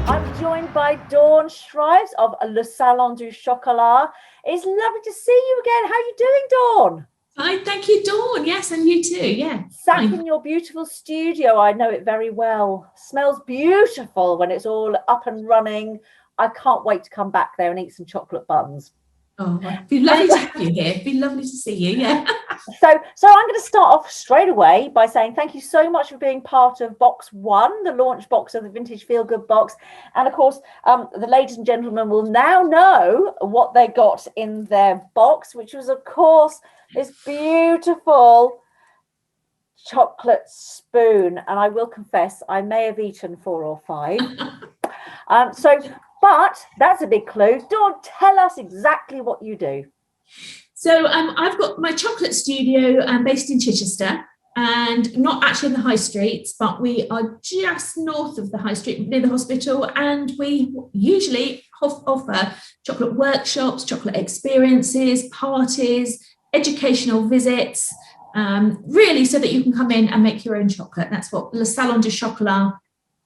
I'm joined by Dawn Shrives of Le Salon du Chocolat. It's lovely to see you again. How are you doing, Dawn? Fine, thank you, Dawn. Yes, and you too. Yeah. Sat Fine. in your beautiful studio. I know it very well. Smells beautiful when it's all up and running. I can't wait to come back there and eat some chocolate buns. Oh, it'd be lovely to have you here. It'd be lovely to see you. Yeah. So I'm going to start off straight away by saying thank you so much for being part of box one, the launch box of the Vintage Feel Good box. And of course, the ladies and gentlemen will now know what they got in their box, which was, of course, this beautiful chocolate spoon. And I will confess, I may have eaten 4 or 5. But that's a big clue. Dawn, tell us exactly what you do. So I've got my chocolate studio based in Chichester, and not actually in the high streets, but we are just north of the high street near the hospital, and we usually offer chocolate workshops, chocolate experiences, parties, educational visits, really so that you can come in and make your own chocolate. That's what Le Salon du Chocolat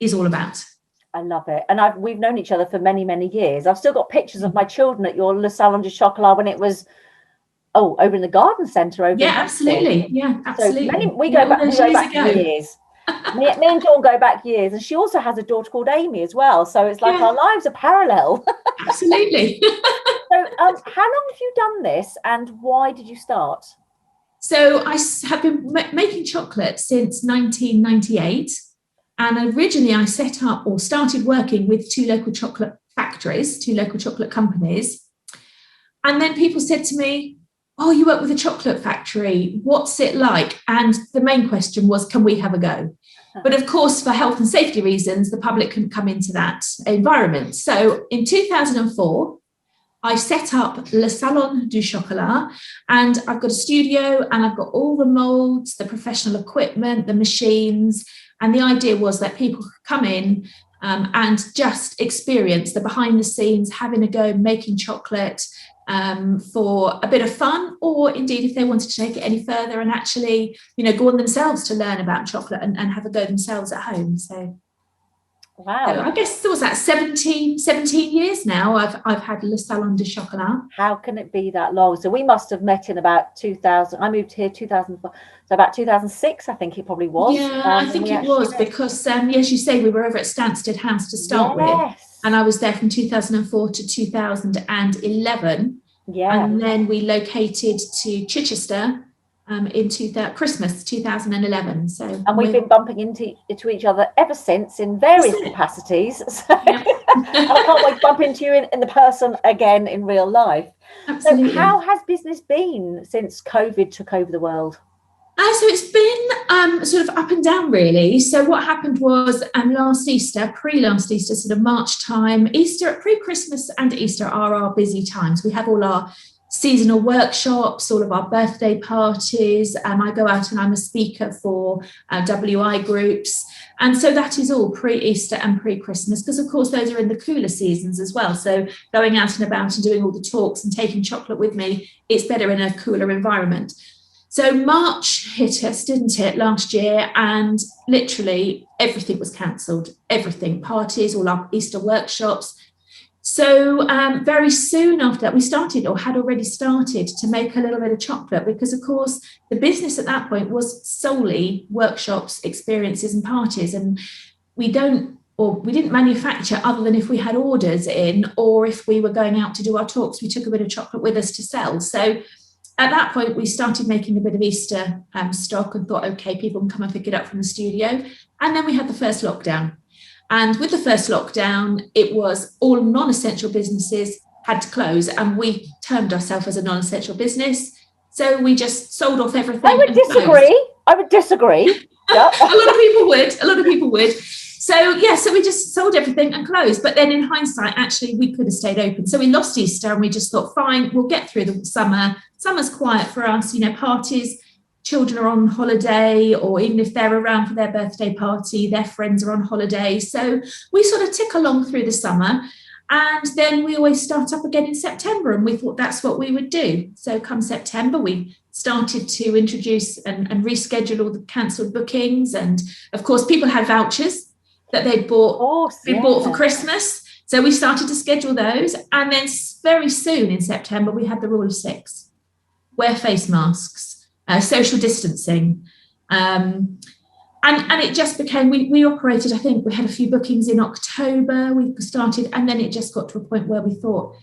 is all about. I love it. And we've known each other for many, many years. I've still got pictures of my children at your Le Salon du Chocolat when it was over in the garden centre over. Yeah, absolutely. Yeah, absolutely. So we go back years. me and Dawn go back years, and she also has a daughter called Amy as well. So it's like our lives are parallel. Absolutely. So how long have you done this, and why did you start? So I have been making chocolate since 1998. And originally I set up or started working with 2 local chocolate factories, 2 local chocolate companies. And then people said to me, oh, you work with a chocolate factory. What's it like? And the main question was, can we have a go? But of course, for health and safety reasons, the public couldn't come into that environment. So in 2004, I set up Le Salon du Chocolat, and I've got a studio and I've got all the molds, the professional equipment, the machines. And the idea was that people could come in and just experience the behind the scenes, having a go, making chocolate for a bit of fun, or indeed if they wanted to take it any further and actually, go on themselves to learn about chocolate and have a go themselves at home. So, wow. So I guess there was that 17 years now I've had Le Salon du Chocolat. How can it be that long? So we must have met in about 2000. I moved here 2004. So about 2006, I think it probably was. Yeah, I think it was because, as you say, we were over at Stansted House to start with. And I was there from 2004 to 2011. Yeah. And then we located to Chichester in Christmas 2011. And we've been bumping into each other ever since in various capacities. So I can't wait to bump into you in the person again in real life. Absolutely. So how has business been since COVID took over the world? So it's been sort of up and down, really. So what happened was last Easter, sort of March time, pre-Christmas and Easter are our busy times. We have all our seasonal workshops, all of our birthday parties. I go out and I'm a speaker for WI groups. And so that is all pre-Easter and pre-Christmas, because, of course, those are in the cooler seasons as well. So going out and about and doing all the talks and taking chocolate with me, it's better in a cooler environment. So March hit us, didn't it, last year? And literally everything was cancelled, everything, parties, all our Easter workshops. So very soon after that, we started or had already started to make a little bit of chocolate because, of course, the business at that point was solely workshops, experiences and parties. And we didn't manufacture other than if we had orders in or if we were going out to do our talks, we took a bit of chocolate with us to sell. So at that point, we started making a bit of Easter stock and thought, OK, people can come and pick it up from the studio. And then we had the first lockdown. And with the first lockdown, it was all non-essential businesses had to close. And we termed ourselves as a non-essential business. So we just sold off everything. I would disagree. Yep. A lot of people would. So we just sold everything and closed. But then in hindsight, actually, we could have stayed open. So we lost Easter and we just thought, fine, we'll get through the summer. Summer's quiet for us, parties. children are on holiday, or even if they're around for their birthday party, their friends are on holiday. So we sort of tick along through the summer, and then we always start up again in September, and we thought that's what we would do. So come September, we started to introduce and reschedule all the cancelled bookings, and of course people had vouchers that they'd bought for Christmas. So we started to schedule those, and then very soon in September we had the rule of 6: wear face masks, social distancing, and it just became, we operated, I think we had a few bookings in October, we started, and then it just got to a point where we thought,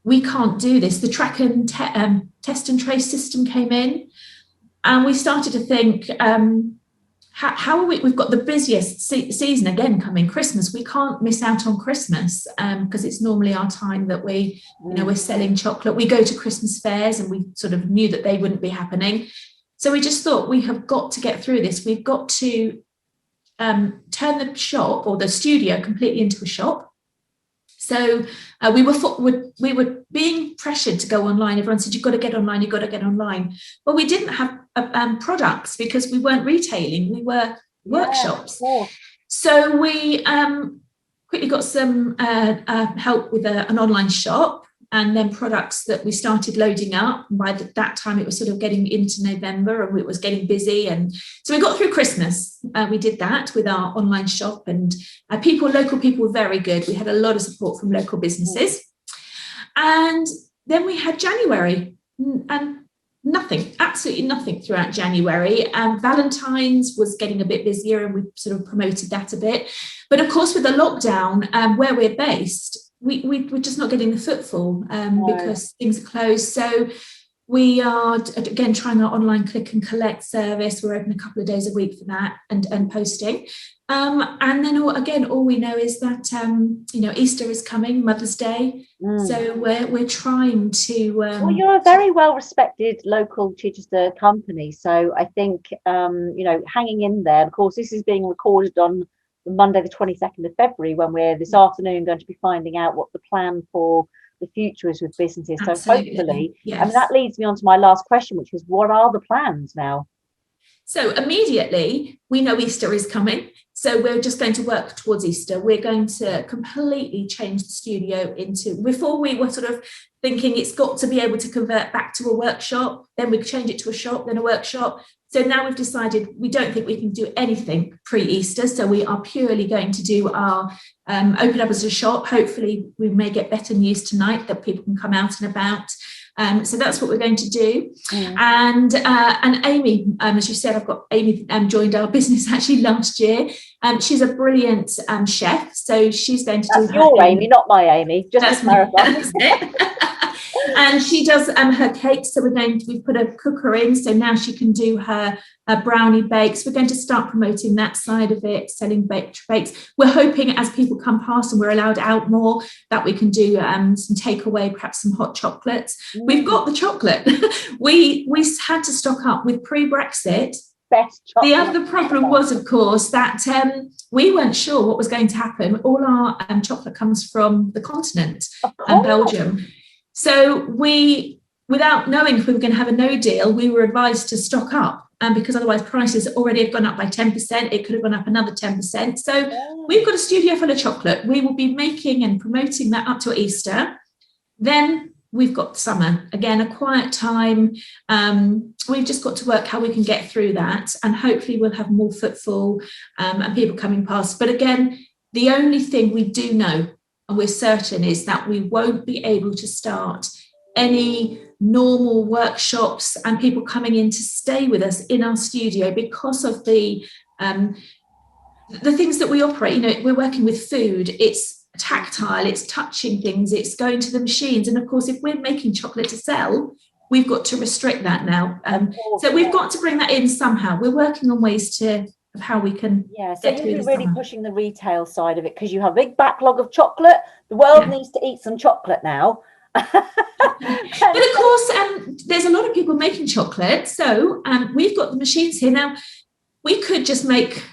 we can't do this. The track and test and trace system came in, and we started to think, how are we've got the busiest season again coming, Christmas. We can't miss out on Christmas, because it's normally our time that we're selling chocolate. We go to Christmas fairs, and we sort of knew that they wouldn't be happening. So we just thought, we have got to get through this. We've got to turn the shop or the studio completely into a shop. So we were being pressured to go online. Everyone said, you've got to get online, you've got to get online. Well, we didn't have products because we weren't retailing, we were workshops. So we quickly got some help with an online shop, and then products that we started loading up. By that time, it was sort of getting into November, and it was getting busy. And so we got through Christmas. We did that with our online shop, and local people were very good. We had a lot of support from local businesses. And then we had January, and absolutely nothing throughout January. Valentine's was getting a bit busier, and we sort of promoted that a bit. But of course, with the lockdown, where we're based, we're just not getting the footfall because things are closed. So we are, again, trying our online click and collect service. We're open a couple of days a week for that, and posting. And then all we know is that Easter is coming, Mother's Day. So we're trying to. Well, you're a very well respected local Chichester company, so I think hanging in there. Of course, this is being recorded on Monday, the 22nd of February, when we're this afternoon going to be finding out what the plan for the future is with businesses. Absolutely. So hopefully, yes. I mean, that leads me on to my last question, which is, what are the plans now? So immediately we know Easter is coming. So we're just going to work towards Easter. We're going to completely change the studio before we were sort of thinking it's got to be able to convert back to a workshop, then we change it to a shop, then a workshop. So now we've decided we don't think we can do anything pre-Easter. So we are purely going to do our open up as a shop. Hopefully we may get better news tonight that people can come out and about. So that's what we're going to do. And Amy, as you said, I've got Amy joined our business actually last year. She's a brilliant chef. So she's going to do your Amy, not my Amy. Just to clarify. And she does her cakes. So we've put a cooker in. So now she can do her brownie bakes. We're going to start promoting that side of it, selling baked bakes. We're hoping as people come past and we're allowed out more, that we can do some takeaway, perhaps some hot chocolates. We've got the chocolate. we had to stock up with pre-Brexit. Best chocolate. The other problem was, of course, that we weren't sure what was going to happen. All our chocolate comes from the continent and Belgium. So without knowing if we were going to have a no deal, we were advised to stock up, because otherwise prices already have gone up by 10%. It could have gone up another 10%. So we've got a studio full of chocolate. We will be making and promoting that up to Easter. Then we've got summer, again, a quiet time. We've just got to work how we can get through that, and hopefully we'll have more footfall and people coming past. But again, the only thing we do know, and we're certain, is that we won't be able to start any normal workshops and people coming in to stay with us in our studio because of the things that we operate. We're working with food. It's tactile, it's touching things, it's going to the machines. And of course, if we're making chocolate to sell, we've got to restrict that now. So we've got to bring that in somehow. We're working on ways of how we can so you're really pushing the retail side of it, because you have a big backlog of chocolate. The world needs to eat some chocolate now. But of course, there's a lot of people making chocolate, so we've got the machines here now. We could just make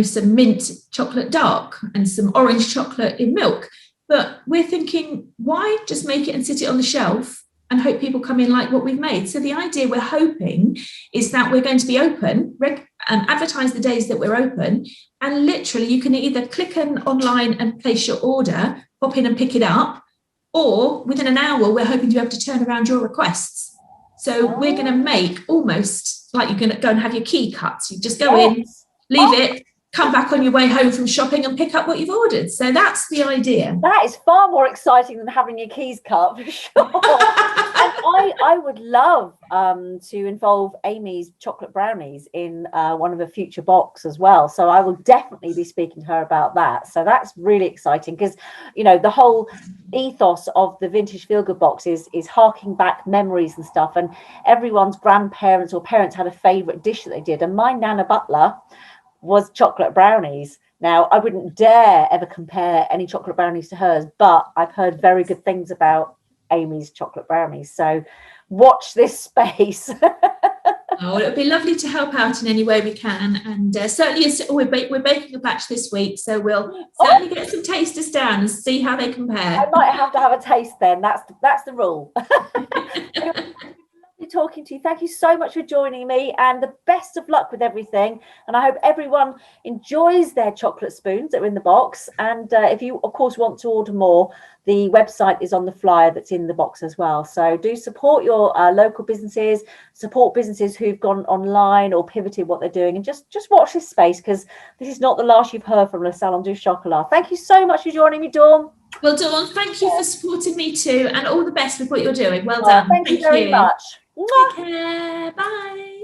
some mint chocolate dark and some orange chocolate in milk, but we're thinking, why just make it and sit it on the shelf and hope people come in like what we've made. So the idea we're hoping is that we're going to be open, advertise the days that we're open, and literally you can either click online and place your order, pop in and pick it up, or within an hour, we're hoping to be able to turn around your requests. So we're going to make almost like you're going to go and have your key cuts. You just go in, leave it, come back on your way home from shopping and pick up what you've ordered. So that's the idea. That is far more exciting than having your keys cut, for sure. And I would love to involve Amy's chocolate brownies in one of a future box as well. So I will definitely be speaking to her about that. So that's really exciting because, you know, the whole ethos of the vintage feel good box is harking back memories and stuff. And everyone's grandparents or parents had a favourite dish that they did. And my Nana Butler was chocolate brownies. Now, I wouldn't dare ever compare any chocolate brownies to hers, but I've heard very good things about Amy's chocolate brownies. So watch this space. Oh, it would be lovely to help out in any way we can. And certainly we're baking a batch this week, so we'll certainly get some tasters down and see how they compare. I might have to have a taste then. That's the rule. Talking to you. Thank you so much for joining me, and the best of luck with everything. And I hope everyone enjoys their chocolate spoons that are in the box. And if you, of course, want to order more, the website is on the flyer that's in the box as well. So do support your local businesses, support businesses who've gone online or pivoted what they're doing, and just watch this space, because this is not the last you've heard from Le Salon du Chocolat. Thank you so much for joining me, Dawn. Well, Dawn, thank you for supporting me too, and all the best with what you're doing. Well done. Thank you very much. Take care. Bye.